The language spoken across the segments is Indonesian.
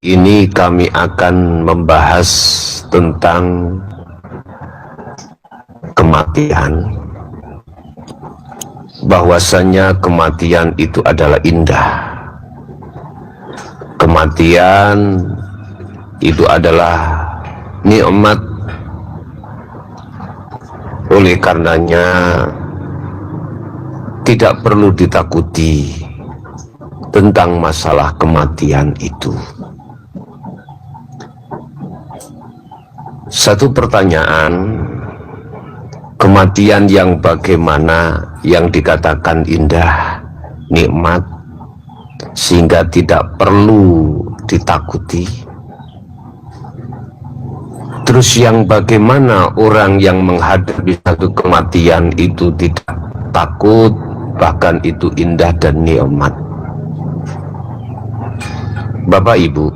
ini kami akan membahas tentang kematian, bahwasanya kematian itu adalah indah. Kematian itu adalah nikmat. Oleh karenanya tidak perlu ditakuti tentang masalah kematian itu. Satu pertanyaan, kematian yang bagaimana yang dikatakan indah, nikmat, sehingga tidak perlu ditakuti? Terus yang bagaimana orang yang menghadapi satu kematian itu tidak takut, bahkan itu indah dan nikmat? Bapak Ibu,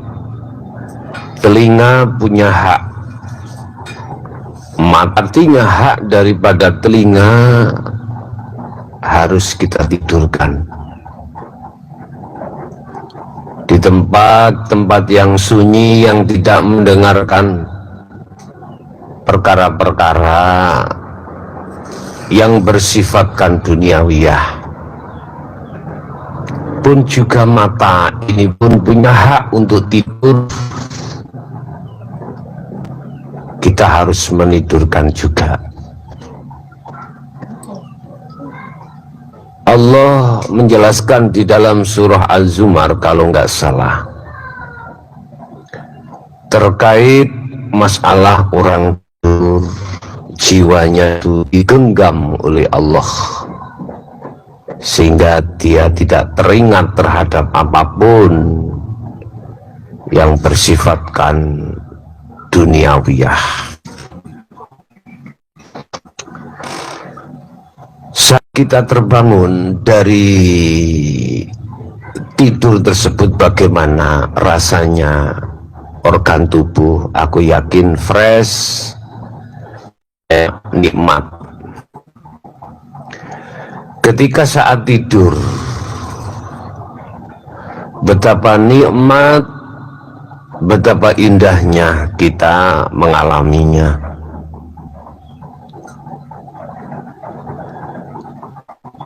telinga punya hak. Artinya hak daripada telinga harus kita tidurkan di tempat-tempat yang sunyi, yang tidak mendengarkan perkara-perkara yang bersifatkan duniawiyah. Pun juga mata ini pun punya hak untuk tidur. Kita harus menidurkan juga. Allah menjelaskan di dalam surah Al-Zumar kalau nggak salah, terkait masalah orang tidur, jiwanya itu digenggam oleh Allah, sehingga dia tidak teringat terhadap apapun yang bersifatkan duniawiyah. Saat kita terbangun dari tidur tersebut, bagaimana rasanya organ tubuh? Aku yakin fresh, nikmat. Ketika saat tidur, betapa nikmat, betapa indahnya kita mengalaminya.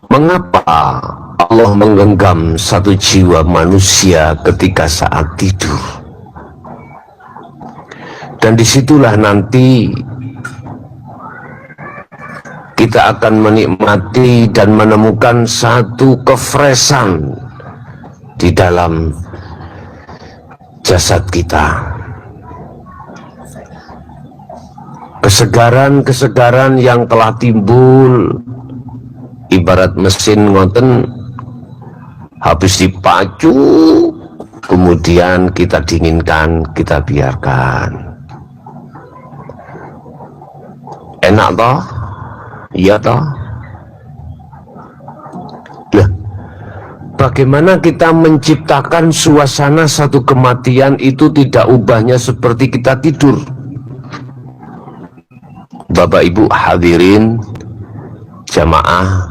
Mengapa Allah menggenggam satu jiwa manusia ketika saat tidur? Dan disitulah nanti kita akan menikmati dan menemukan satu kefresan di dalam jasad kita. Kesegaran-kesegaran yang telah timbul, ibarat mesin ngoten, habis dipacu, kemudian kita dinginkan, kita biarkan. Enak toh? Iya toh? Lah, bagaimana kita menciptakan suasana satu kematian itu tidak ubahnya seperti kita tidur? Bapak Ibu hadirin jamaah,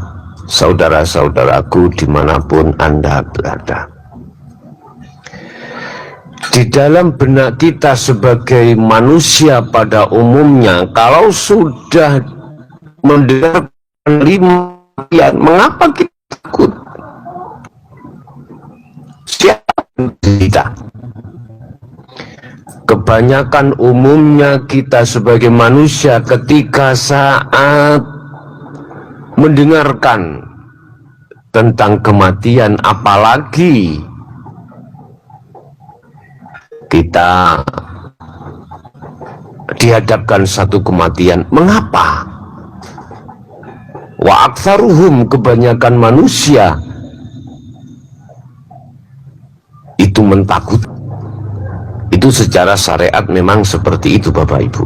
saudara-saudaraku dimanapun Anda berada, di dalam benak kita sebagai manusia pada umumnya, kalau sudah mendengar kematian, mengapa kita takut? Siapa kita? Kebanyakan umumnya kita sebagai manusia ketika saat mendengarkan tentang kematian, apalagi kita dihadapkan satu kematian, mengapa? Wa aktsaruhum, kebanyakan manusia itu mentakut. Itu secara syariat memang seperti itu Bapak Ibu.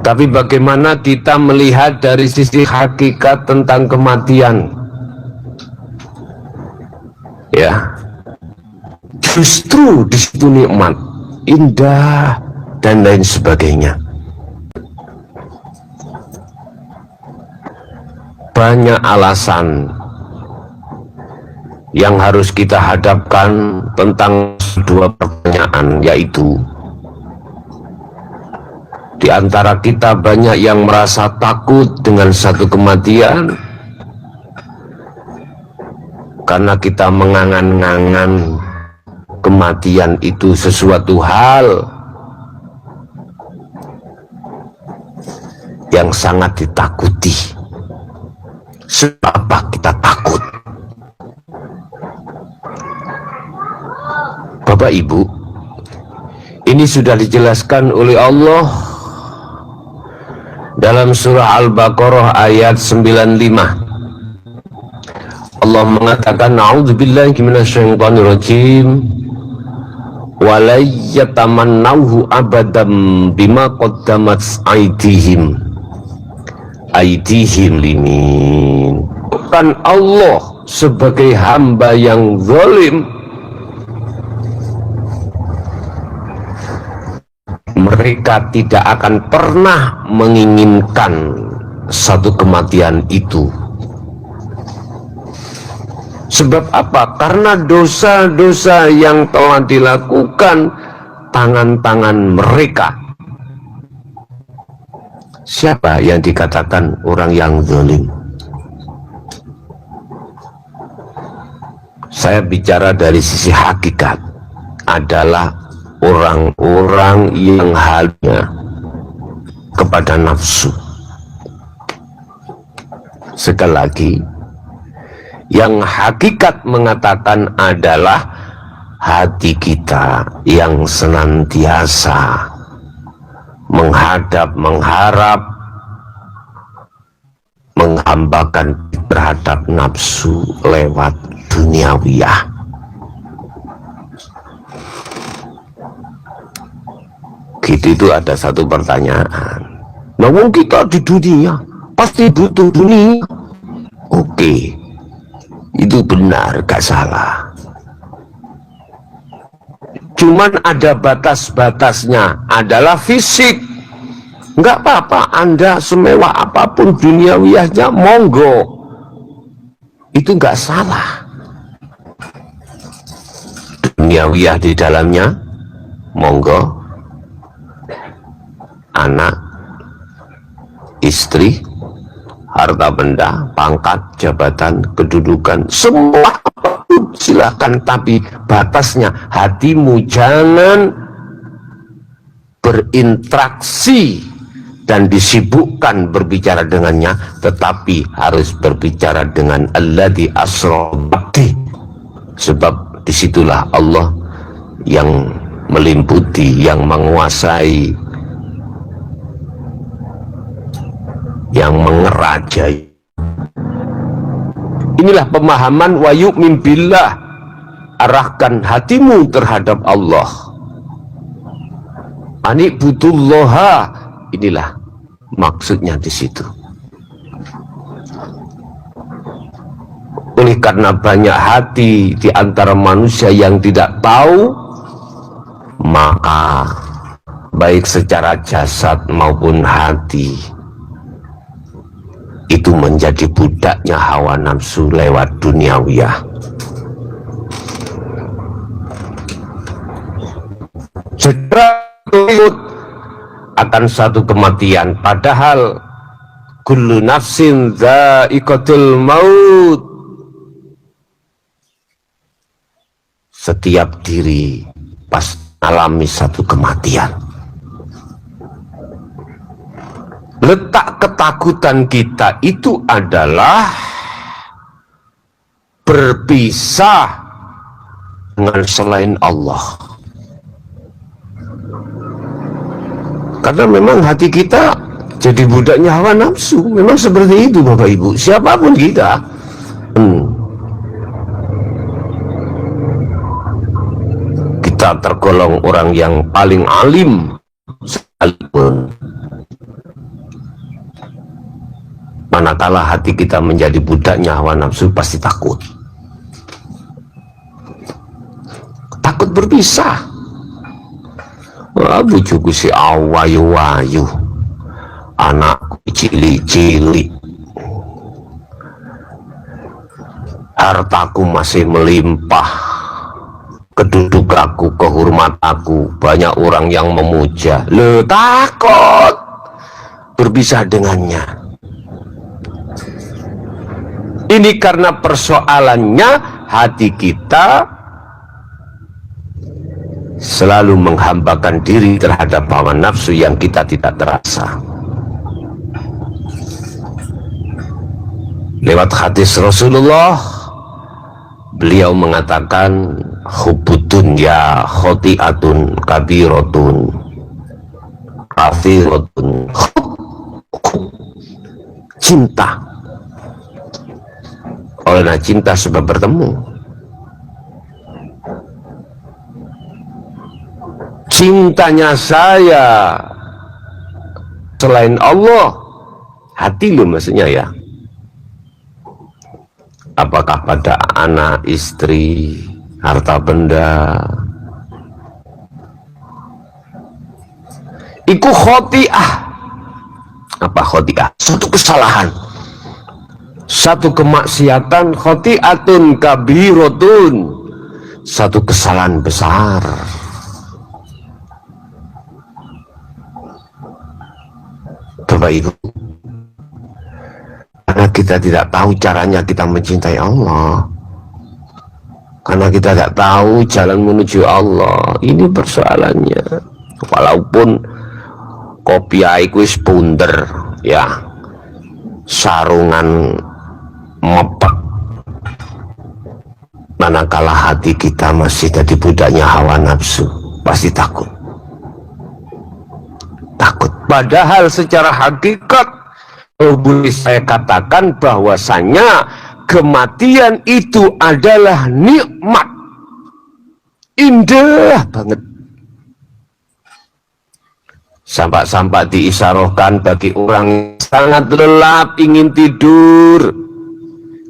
Tapi bagaimana kita melihat dari sisi hakikat tentang kematian? Ya, justru di situ nikmat, indah dan lain sebagainya. Banyak alasan yang harus kita hadapkan tentang dua pertanyaan, yaitu di antara kita banyak yang merasa takut dengan satu kematian karena kita mengangan-angan kematian itu sesuatu hal yang sangat ditakuti. Sebab kita takut? Bapak Ibu, ini sudah dijelaskan oleh Allah dalam surah Al-Baqarah ayat 95. Allah mengatakan, a'udzubillahi minasyaitonirrajim, wa la yatamannawhu abadan bima qaddamat aydihim limin. Bukan Allah sebagai hamba yang zalim, mereka tidak akan pernah menginginkan satu kematian itu. Sebab apa? Karena dosa-dosa yang telah dilakukan tangan-tangan mereka. Siapa yang dikatakan orang yang zalim? Saya bicara dari sisi hakikat, adalah orang-orang yang halnya kepada nafsu. Sekali lagi, yang hakikat mengatakan adalah hati kita yang senantiasa mengharap, menghambakan terhadap nafsu lewat duniawiyah. Gitu, itu ada satu pertanyaan. Namun kita di dunia pasti butuh dunia. Oke, itu benar, gak salah. Cuman ada batas-batasnya, adalah fisik. Nggak apa-apa Anda semewah apapun duniawiyahnya, monggo, itu nggak salah. Duniawiyah di dalamnya, monggo. Anak, istri, harta benda, pangkat, jabatan, kedudukan, semua apapun silakan, tapi batasnya hatimu jangan berinteraksi dan disibukkan berbicara dengannya, tetapi harus berbicara dengan alladzi asra bi, sebab disitulah Allah yang meliputi, yang menguasai, yang mengerajai. Inilah pemahaman wa yu'min billah, arahkan hatimu terhadap Allah. Ani'budullaha, inilah maksudnya di situ. Oleh karena banyak hati di antara manusia yang tidak tahu, maka baik secara jasad maupun hati itu menjadi budaknya hawa nafsu lewat duniawiyah. Segera takut akan satu kematian, padahal kullu nafsin dha'iqatul maut, setiap diri pasti alami satu kematian. Letak ketakutan kita itu adalah berpisah dengan selain Allah. Karena memang hati kita jadi budaknya hawa nafsu. Memang seperti itu Bapak Ibu, siapapun kita. Kita tergolong orang yang paling alim sekalipun, manakala hati kita menjadi budaknya hawa nafsu, pasti takut. Takut berpisah. Wah, bujuku si awayu-wayu, anakku cili-cili, hartaku masih melimpah, kedudukanku, kehormatanku, banyak orang yang memuja. Lo takut berpisah dengannya. Ini karena persoalannya hati kita selalu menghambakan diri terhadap hawa nafsu yang kita tidak terasa. Lewat hadis Rasulullah, beliau mengatakan, hubbud dunya khoti'atun kabiratun kafiratun. Cinta, oleh cinta sebab bertemu. Cintanya saya selain Allah, hati lo maksudnya ya, apakah pada anak, istri, harta benda, iku khoti'ah. Apa khoti'ah? Satu kesalahan, satu kemaksiatan. Khoti'atun kabiratun, satu kesalahan besar. Bapak Ibu, karena kita tidak tahu caranya kita mencintai Allah, karena kita tidak tahu jalan menuju Allah. Ini persoalannya. Walaupun kopi wis punder ya, sarungan mepek, manakala hati kita masih jadi budaknya hawa nafsu, pasti takut. Padahal secara hakikat boleh saya katakan bahwasanya kematian itu adalah nikmat, indah banget. Sampai-sampai diisyarohkan bagi orang yang sangat lelap ingin tidur.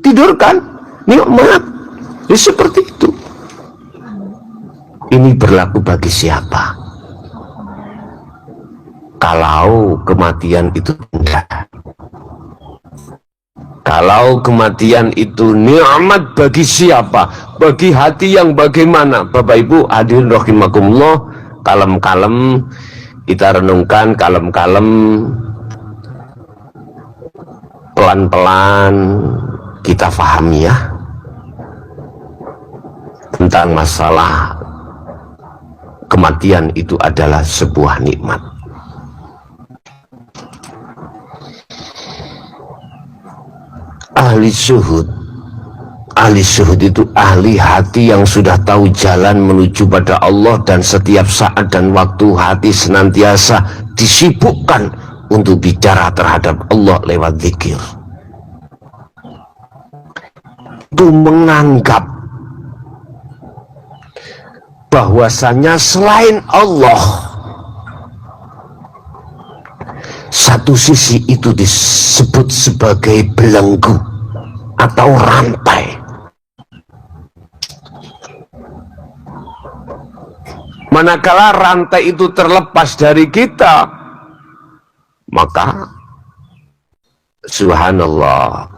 Tidur kan nikmat, ya, seperti itu. Ini berlaku bagi siapa? Kalau kematian itu indah, kalau kematian itu nikmat bagi siapa? Bagi hati yang bagaimana? Bapak Ibu hadirin rahimakumullah, kalem-kalem kita renungkan, kalem-kalem, pelan-pelan kita pahami ya, tentang masalah kematian itu adalah sebuah nikmat. Ahli syuhud itu ahli hati yang sudah tahu jalan menuju pada Allah, dan setiap saat dan waktu hati senantiasa disibukkan untuk bicara terhadap Allah lewat zikir. Itu menganggap bahwasanya selain Allah, satu sisi itu disebut sebagai belenggu atau rantai. Manakala rantai itu terlepas dari kita, maka subhanallah,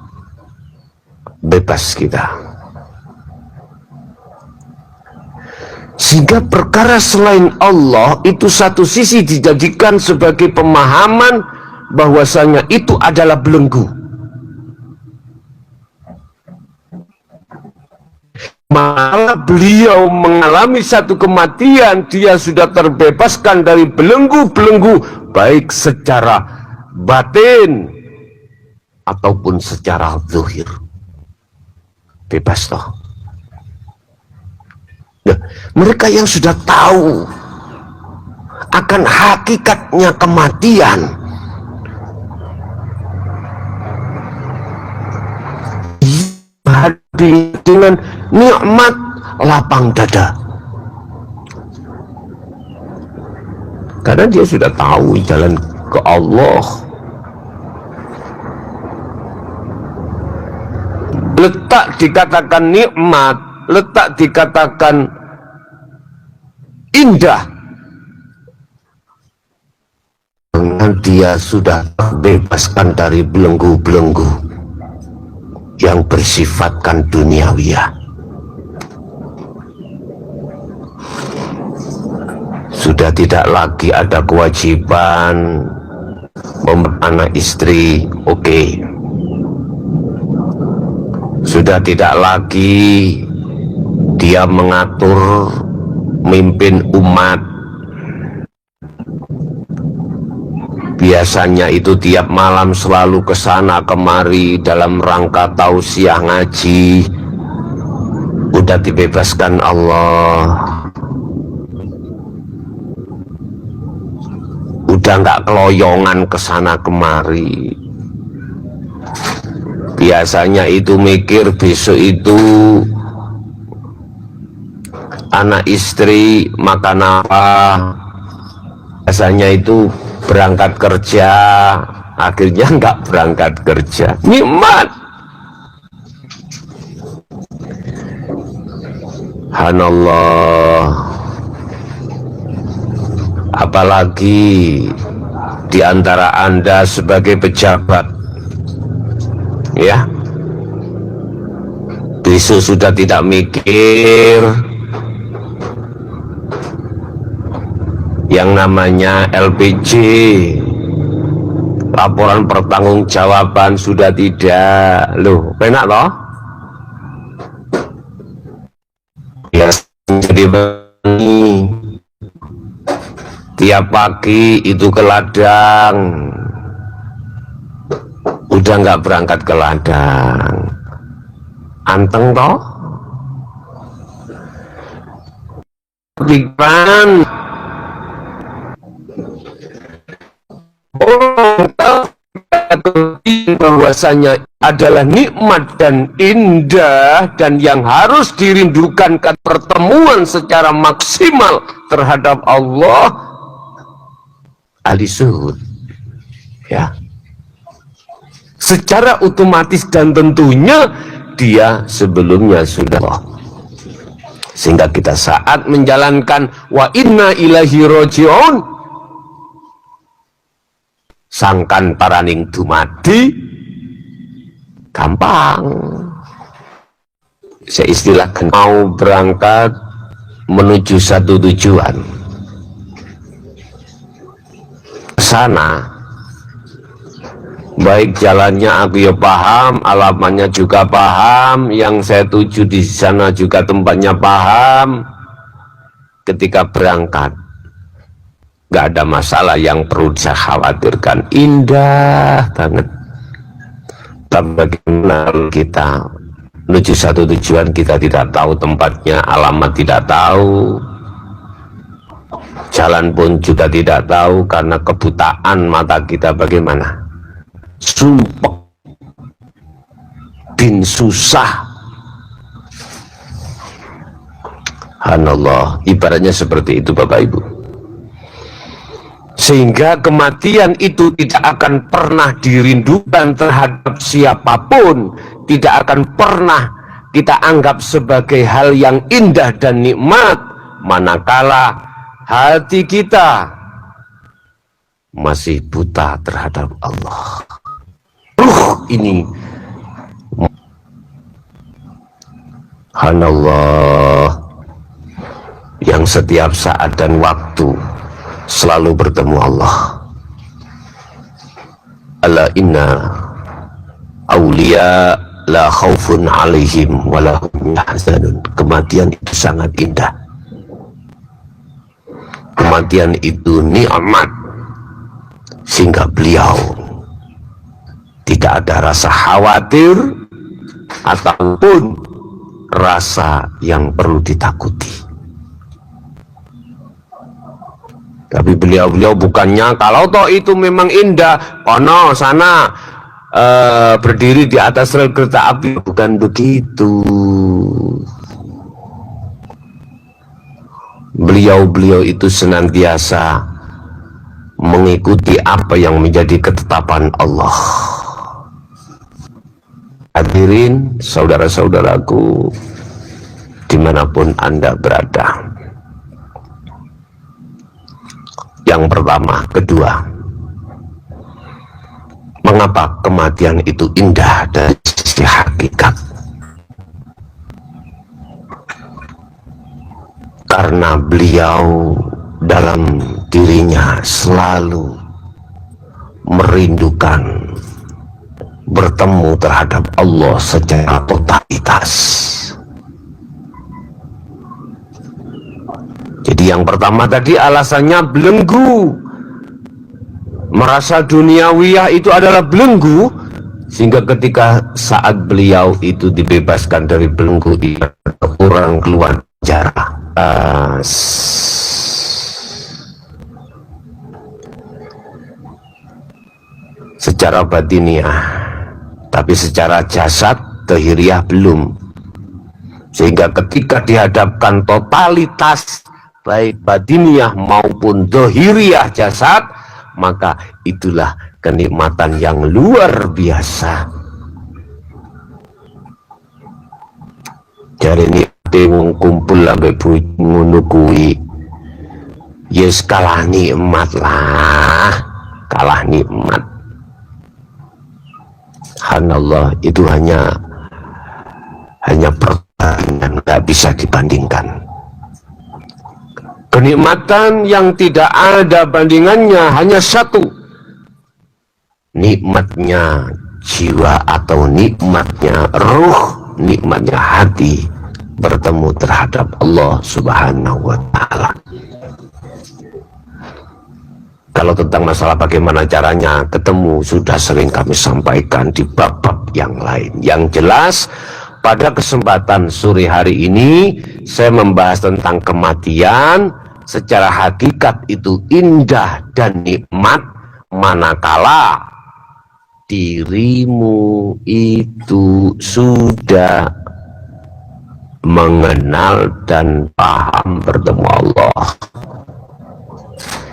bebas kita. Sehingga perkara selain Allah itu satu sisi dijadikan sebagai pemahaman bahwasanya itu adalah belenggu. Malah beliau mengalami satu kematian, dia sudah terbebaskan dari belenggu-belenggu, baik secara batin ataupun secara zahir. Bebas toh. Nah, mereka yang sudah tahu akan hakikatnya kematian, dengan nikmat lapang dada, karena dia sudah tahu jalan ke Allah. Letak dikatakan nikmat, letak dikatakan indah, dengan dia sudah terbebaskan dari belenggu-belenggu yang bersifatkan duniawiyah. Sudah tidak lagi ada kewajiban anak istri, oke. Sudah tidak lagi dia mengatur, mimpin umat. Biasanya itu tiap malam selalu ke sana kemari dalam rangka tausiah ngaji. Udah dibebaskan Allah. Udah nggak keloyongan ke sana kemari. Biasanya itu mikir besok itu anak istri makan apa. Biasanya itu berangkat kerja, akhirnya nggak berangkat kerja. Nikmat. Subhanallah. Apalagi di antara Anda sebagai pejabat, ya, besok sudah tidak mikir yang namanya LPG, laporan pertanggungjawaban, sudah tidak. Loh, enak loh. Ya, jadi begini, tiap pagi itu ke ladang, udah nggak berangkat ke ladang, anteng toh. Pikiran bahwasanya adalah nikmat dan indah dan yang harus dirindukan pertemuan secara maksimal terhadap Allah, ahli zuhud, ya, secara otomatis dan tentunya dia sebelumnya sudah. Sehingga kita saat menjalankan wa inna ilaihi raji'un, sangkan paraning dumadi, gampang. Saya istilahkan, mau berangkat menuju satu tujuan, sana, baik jalannya aku ya paham, alamannya juga paham, yang saya tuju di sana juga tempatnya paham. Ketika berangkat nggak ada masalah yang perlu saya khawatirkan, indah banget. Tapi bagaimana kita menuju satu tujuan, kita tidak tahu tempatnya, alamat tidak tahu, jalan pun juga tidak tahu karena kebutaan mata kita. Bagaimana? Sumpah bin susah. Subhanallah, ibaratnya seperti itu Bapak Ibu. Sehingga kematian itu tidak akan pernah dirindukan terhadap siapapun, tidak akan pernah kita anggap sebagai hal yang indah dan nikmat, manakala hati kita masih buta terhadap Allah. Ruh ini, Subhanallah, yang setiap saat dan waktu selalu bertemu Allah. Ala inna awliya la khaufun alaihim walahum yahzanun. Kematian itu sangat indah. Kematian itu nikmat, sehingga beliau tidak ada rasa khawatir ataupun rasa yang perlu ditakuti. Tapi beliau bukannya kalau toh itu memang indah, kono sana berdiri di atas rel kereta api, bukan begitu. Beliau itu senantiasa mengikuti apa yang menjadi ketetapan Allah. Hadirin saudara-saudaraku dimanapun Anda berada, yang pertama, kedua, mengapa kematian itu indah dari sisi pasti hakikat. Karena beliau dalam dirinya selalu merindukan bertemu terhadap Allah secara totalitas. Jadi yang pertama tadi alasannya belenggu, merasa duniawiyah itu adalah belenggu, sehingga ketika saat beliau itu dibebaskan dari belenggu, orang keluar penjara. Secara batiniah, tapi secara jasad zahiriah belum. Sehingga ketika dihadapkan totalitas baik batiniah maupun zahiriah jasad, maka itulah kenikmatan yang luar biasa. Jadi ini wong kumpul sampai ngono kuwi, yes kalah nikmat lah, kalah nikmat. Subhanallah, itu hanya perbandingan, nggak bisa dibandingkan. Kenikmatan yang tidak ada bandingannya hanya satu, nikmatnya jiwa atau nikmatnya ruh, nikmatnya hati bertemu terhadap Allah Subhanahu wa Ta'ala. Kalau tentang masalah bagaimana caranya ketemu sudah sering kami sampaikan di bab-bab yang lain. Yang jelas pada kesempatan sore hari ini saya membahas tentang kematian. Secara hakikat itu indah dan nikmat manakala dirimu itu sudah mengenal dan paham bertemu Allah.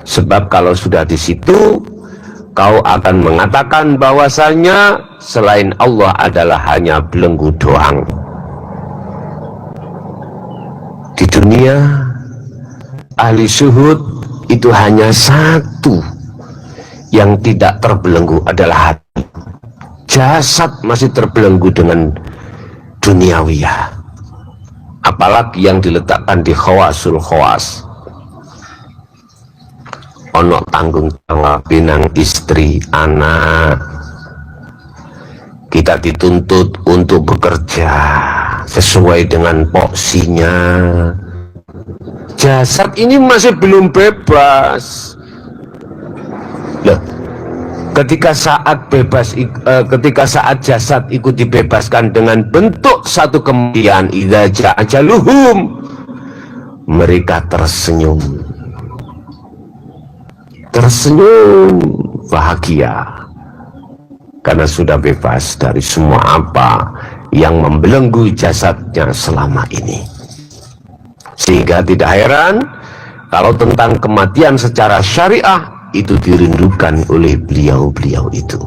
Sebab kalau sudah di situ, kau akan mengatakan bahwasanya selain Allah adalah hanya belenggu doang. Di dunia, ahli syuhud itu hanya satu yang tidak terbelenggu adalah hati. Jasad masih terbelenggu dengan duniawiyah, apalagi yang diletakkan di khawasul khawas. Ono tanggung jawab pinang istri, anak. Kita dituntut untuk bekerja sesuai dengan porsinya. Jasad ini masih belum bebas. Loh, ketika saat bebas, ketika saat jasad ikut dibebaskan dengan bentuk satu kematian, idza ja'a ajaluhum, mereka tersenyum bahagia karena sudah bebas dari semua apa yang membelenggu jasadnya selama ini. Sehingga tidak heran kalau tentang kematian secara syariah itu dirindukan oleh beliau-beliau itu.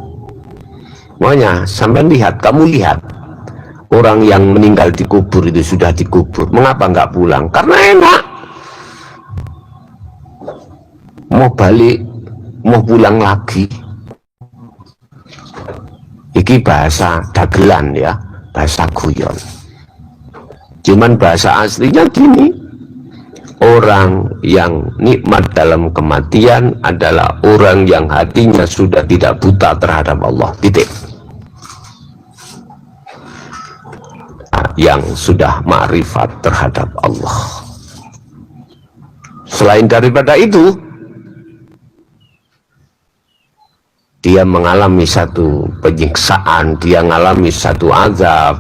Makanya sampai lihat, kamu lihat orang yang meninggal dikubur itu sudah dikubur, mengapa nggak pulang? Karena enak. Mau balik, mau pulang lagi. Iki bahasa dagelan ya, bahasa guyon. Cuman bahasa aslinya gini, orang yang nikmat dalam kematian adalah orang yang hatinya sudah tidak buta terhadap Allah, titik. Yang sudah ma'rifat terhadap Allah. Selain daripada itu, dia mengalami satu penyiksaan, dia mengalami satu azab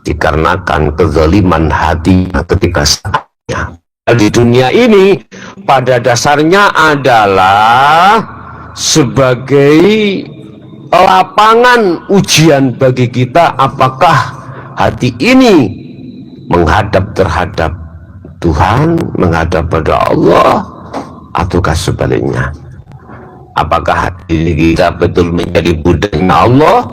dikarenakan kezaliman hati ketika saatnya. Di dunia ini pada dasarnya adalah sebagai lapangan ujian bagi kita, apakah hati ini menghadap terhadap Tuhan, menghadap pada Allah, ataukah sebaliknya. Apakah hati kita betul menjadi budaknya Allah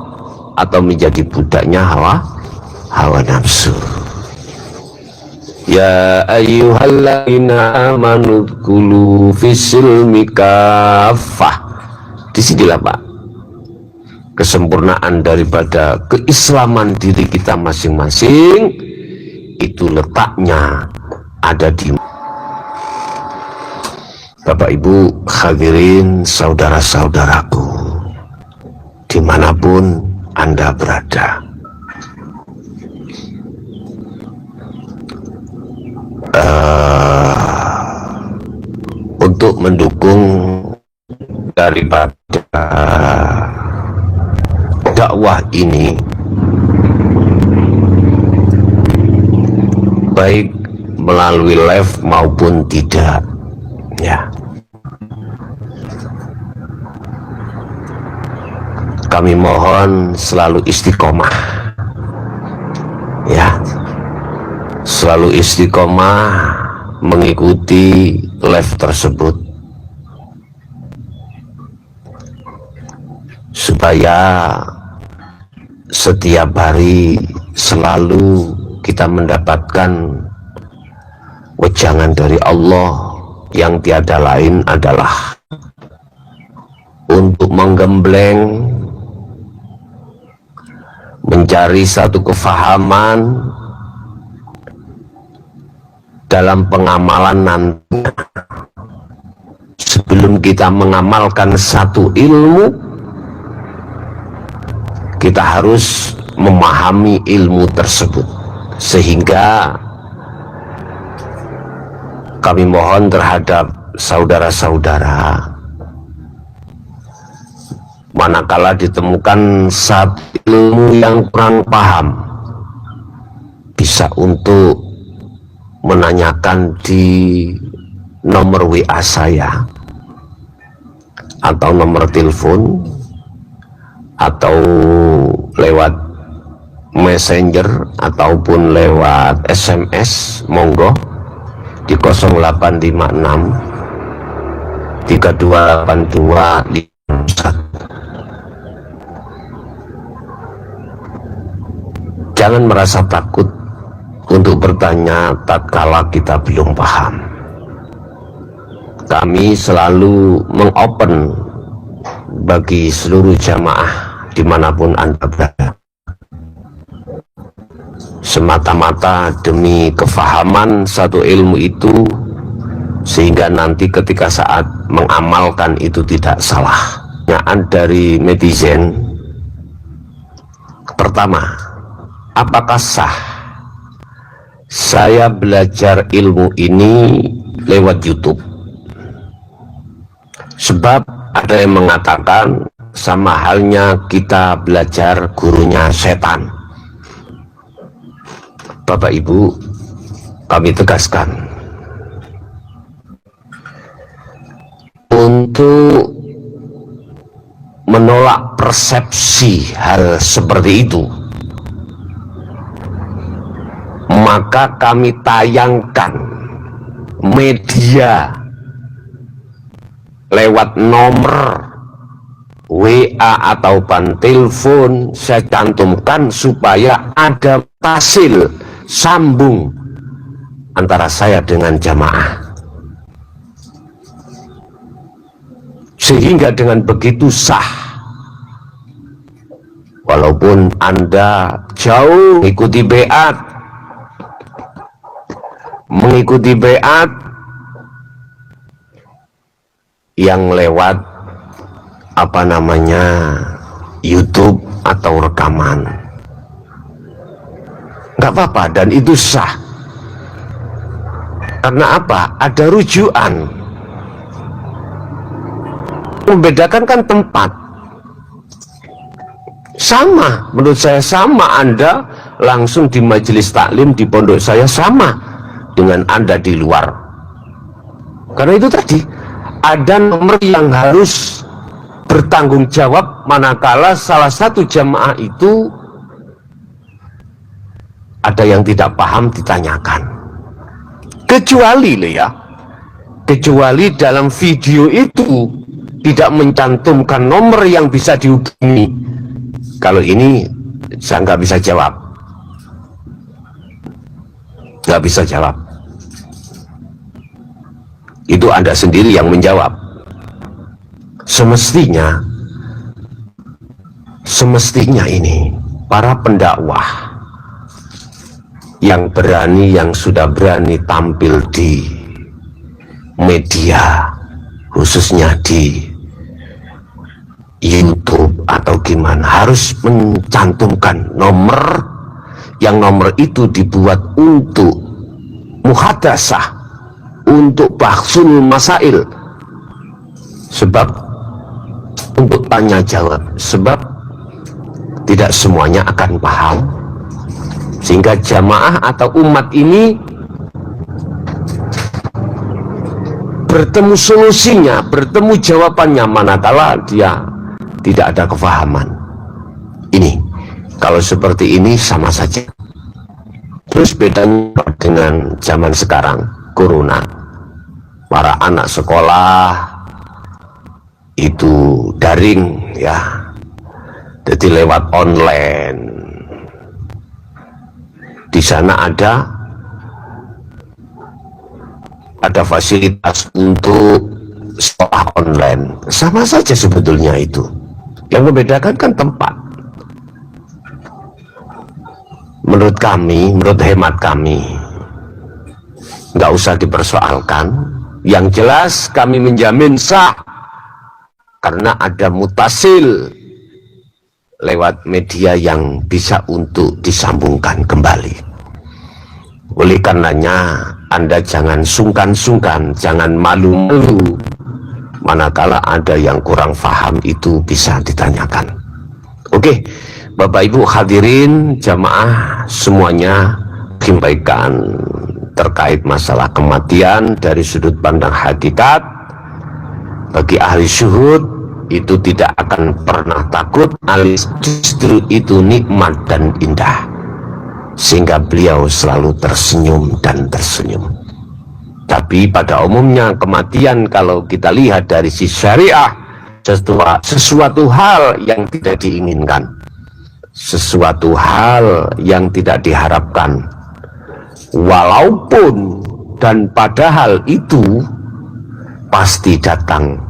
atau menjadi budaknya hawa nafsu. Ya ayyuhalladzina amanu dzkulu fis silmi kaffah. Disinilah Pak, kesempurnaan daripada keislaman diri kita masing-masing itu letaknya ada di Bapak Ibu hadirin, saudara-saudaraku dimanapun Anda berada. Untuk mendukung daripada dakwah ini, baik melalui live maupun tidak, ya, kami mohon selalu istiqomah, ya, selalu istiqomah mengikuti live tersebut supaya setiap hari selalu kita mendapatkan wejangan dari Allah yang tiada lain adalah untuk menggembleng, mencari satu kefahaman dalam pengamalan nantinya. Sebelum kita mengamalkan satu ilmu, kita harus memahami ilmu tersebut. Sehingga kami mohon terhadap saudara-saudara, manakala ditemukan satu ilmu yang kurang paham, bisa untuk menanyakan di nomor WA saya atau nomor telepon atau lewat messenger ataupun lewat SMS, monggo di 0856 3282 51. Jangan merasa takut untuk bertanya tatkala kita belum paham. Kami selalu mengopen bagi seluruh jamaah dimanapun Anda berada, semata-mata demi kefahaman satu ilmu itu, sehingga nanti ketika saat mengamalkan itu tidak salah. Pertanyaan dari netizen pertama, apakah sah saya belajar ilmu ini lewat YouTube? Sebab ada yang mengatakan sama halnya kita belajar gurunya setan. Bapak Ibu, kami tegaskan, untuk menolak persepsi hal seperti itu, maka kami tayangkan media lewat nomor WA atau telepon, saya cantumkan supaya ada hasil sambung antara saya dengan jamaah, sehingga dengan begitu sah. Walaupun Anda jauh mengikuti beat yang lewat YouTube atau rekaman, nggak apa-apa, dan itu sah. Karena apa? Ada rujukan. Membedakan kan tempat. Sama, menurut saya sama. Anda langsung di majelis taklim di pondok saya sama dengan Anda di luar. Karena itu tadi, ada nomor yang harus bertanggung jawab manakala salah satu jamaah itu ada yang tidak paham ditanyakan. Kecuali kecuali dalam video itu tidak mencantumkan nomor yang bisa dihubungi. Kalau ini saya nggak bisa jawab, itu Anda sendiri yang menjawab. Semestinya semestinya ini para pendakwah yang berani, yang sudah berani tampil di media, khususnya di YouTube atau gimana, harus mencantumkan nomor, yang nomor itu dibuat untuk muhadasah, untuk bahsul masail, sebab untuk tanya jawab, sebab tidak semuanya akan paham, sehingga jamaah atau umat ini bertemu solusinya, bertemu jawabannya manakala dia tidak ada kefahaman. Ini kalau seperti ini sama saja. Terus bedanya dengan zaman sekarang, corona, para anak sekolah itu daring ya, jadi lewat online. Di sana ada fasilitas untuk sekolah online, sama saja sebetulnya itu. Yang membedakan kan tempat. Menurut kami, menurut hemat kami, nggak usah dipersoalkan. Yang jelas kami menjamin sah, karena ada mutasil lewat media yang bisa untuk disambungkan kembali. Oleh karenanya Anda jangan sungkan-sungkan, jangan malu-malu. Manakala ada yang kurang paham itu bisa ditanyakan. Oke, Bapak Ibu hadirin jamaah semuanya, sampaikan terkait masalah kematian dari sudut pandang hakikat. Bagi ahli syuhud itu tidak akan pernah takut, alias justru itu nikmat dan indah, sehingga beliau selalu tersenyum dan tersenyum. Tapi pada umumnya kematian kalau kita lihat dari sisi syariah, sesuatu hal yang tidak diinginkan, sesuatu hal yang tidak diharapkan, walaupun dan padahal itu pasti datang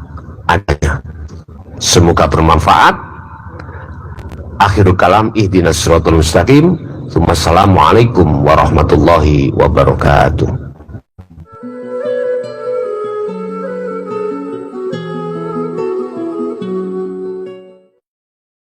adanya. Semoga bermanfaat. Akhirul kalam, ihdinas siratal mustaqim. Assalamualaikum warahmatullahi wabarakatuh.